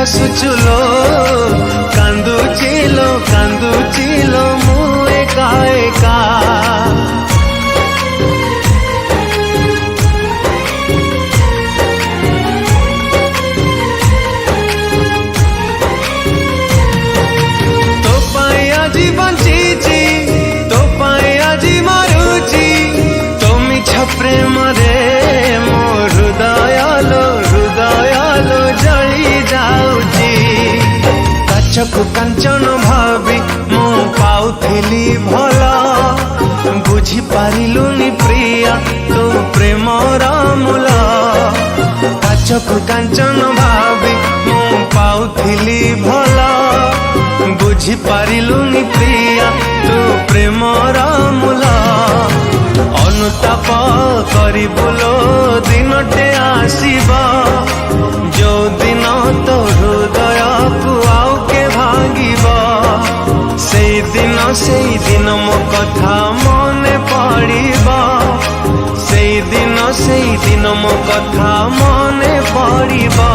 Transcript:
हसुचुलो कांदुचिलो मु एका एका। तो पाई आजी बंचीची तो पाई आजी मरुची तो मिछ प्रेम रे मो हृदयालो जली जाउची। काचकु कांचन भावी मु पाउथिली भला बुझी पारिलुनी प्रिया तो प्रेमर मूल। काचकु कांचन भावी मु पाउथिली भला बुझी पारिलुनी प्रिया तो प्रेमर मूल। अनुताप करी बोलो दिनटे आसीबा जो दिन तो हृदय को आउ के भांगिबा। से दिन मो कथा मने पड़िबा। से दिन मो कथा मने पड़िबा।